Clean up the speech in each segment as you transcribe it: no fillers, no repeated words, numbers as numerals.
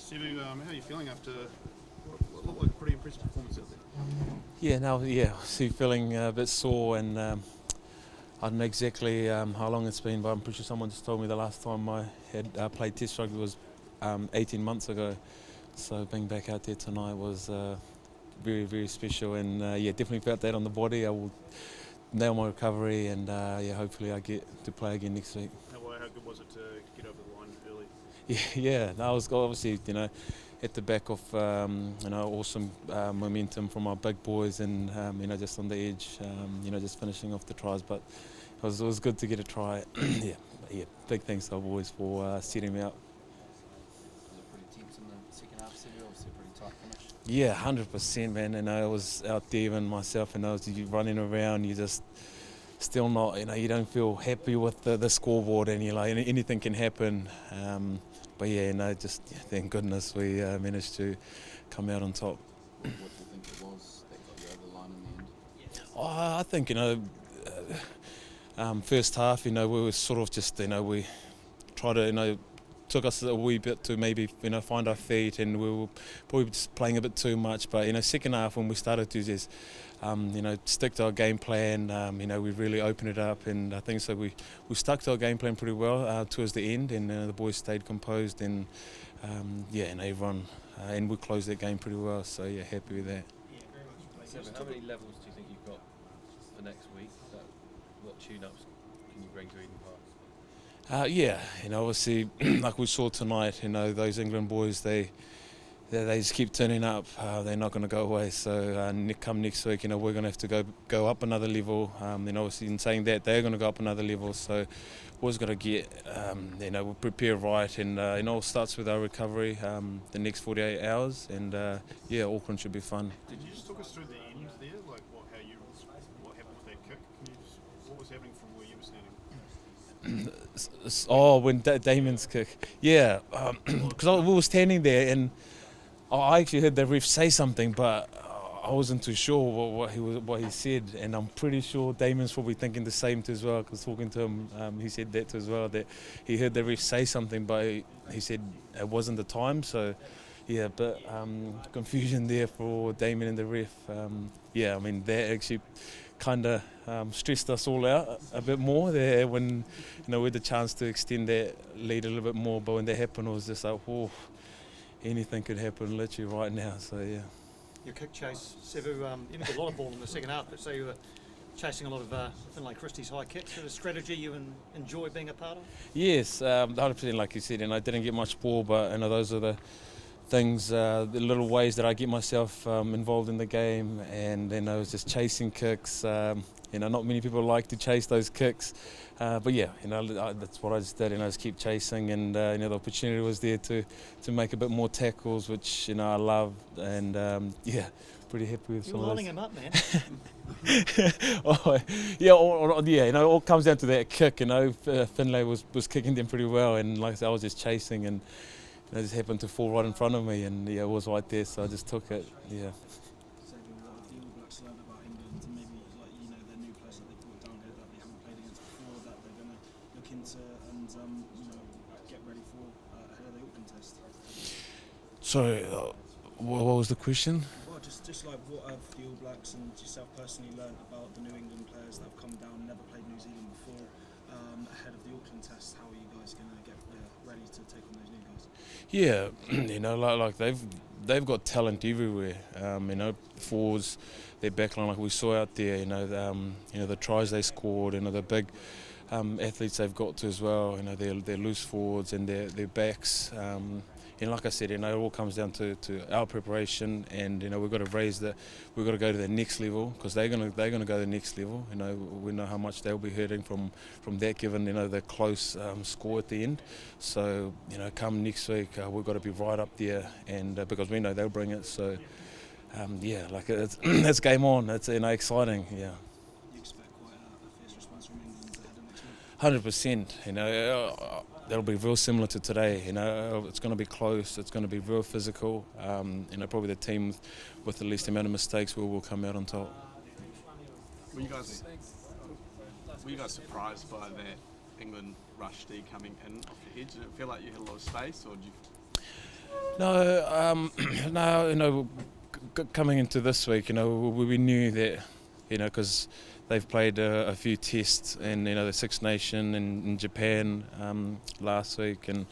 Sevu, how are you feeling after what looked like a pretty impressive performance out there? Yeah, see, feeling a bit sore, and I don't know exactly how long it's been, but I'm pretty sure someone just told me the last time I had played Test rugby was 18 months ago. So being back out there tonight was very, very special, and yeah, definitely felt that on the body. I will nail my recovery, and yeah, hopefully I get to play again next week. How good was it to get over the line early? Yeah, no, I was obviously, at the back of, awesome momentum from our big boys, and just on the edge, just finishing off the tries. But it was good to get a try. yeah, big thanks to our boys for setting me up. Was it pretty tense in the second half, Sevu? Obviously a pretty tight finish. Yeah, 100%, man. And I was out there, even myself, and I was running around. You just still not, you don't feel happy with the scoreboard, and you're like, anything can happen. But yeah, just thank goodness we managed to come out on top. What do you think it was that got you over the line in the end? I think, first half, we were sort of just, we tried to, took us a wee bit to maybe, find our feet, and we were probably just playing a bit too much. But, second half, when we started to just, stick to our game plan, we really opened it up, and I think so we stuck to our game plan pretty well towards the end, and the boys stayed composed, and and everyone, and we closed that game pretty well, so yeah, happy with that. Sevu, how many levels do you think you've got for next week? What tune-ups can you bring to Eden Park? Obviously, like we saw tonight, those England boys, they just keep turning up. They're not going to go away. So come next week, we're going to have to go up another level. Obviously, in saying that, they're going to go up another level. So we've got to get, we'll prepare right, and it all starts with our recovery the next 48 hours. And Auckland should be fun. Did you just talk us through the end there, like what happened with that kick? What was happening from where you were standing? When Damon's kick, yeah, because we were standing there, and I actually heard the ref say something, but I wasn't too sure what he said, and I'm pretty sure Damon's probably thinking the same too as well, because talking to him, he said that too as well, that he heard the ref say something, but he said it wasn't the time. So yeah, but confusion there for Damon and the ref. That actually kind of stressed us all out a bit more there when we had the chance to extend that lead a little bit more. But when that happened, it was just like, whoa, anything could happen literally right now. So yeah. Your kick chase, Sevu, you didn't get a lot of ball in the second half, but so you were chasing a lot of Finlay Christie's high kicks. Is it a strategy you enjoy being a part of? Yes, 100% like you said, and I didn't get much ball, but those are the things, the little ways that I get myself involved in the game, and then I was just chasing kicks. Not many people like to chase those kicks, but yeah, that's what I just did, just keep chasing, and the opportunity was there to make a bit more tackles, which I love, and pretty happy with some of those. You're lining him up, man. It all comes down to that kick. Finlay was kicking them pretty well, and like I said, I was just chasing, and it just happened to fall right in front of me, and it was right there, so I just took it. Yeah. So what have the All Blacks learned about England, and maybe their new players that they brought down here that they haven't played against before, that they're going to look into and get ready for ahead of the Auckland test? Sorry, what was the question? Well, just like what have the All Blacks and yourself personally learned about the New England players that have come down, never played New Zealand before, ahead of the Auckland test? How are you guys going to get ready to take on those new guys? Yeah, like they've got talent everywhere. Forwards, their backline, like we saw out there. The tries they scored. The big athletes they've got to as well. Their loose forwards and their backs. Like I said, it all comes down to our preparation, and we've got to go to the next level, because they're going to go to the next level. We know how much they'll be hurting from that, given the close score at the end. So come next week, we've got to be right up there, and because we know they'll bring it. So it's game on. It's exciting. Yeah. You expect quite a fierce response from England ahead of next week? 100%. That'll be real similar to today. It's going to be close. It's going to be real physical. Probably the team with the least amount of mistakes will come out on top. Were you guys surprised by that England rush D coming in off the edge? Did it feel like you had a lot of space, or did you? No, no, coming into this week, we knew that, because they've played a few tests in, the Six Nation in Japan last week, and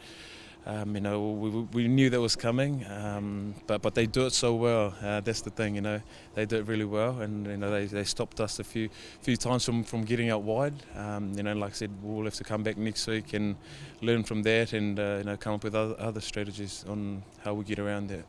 we knew that was coming, but they do it so well. That's the thing, they do it really well, and they stopped us a few times from getting out wide. Like I said, we'll have to come back next week and learn from that, and come up with other strategies on how we get around that.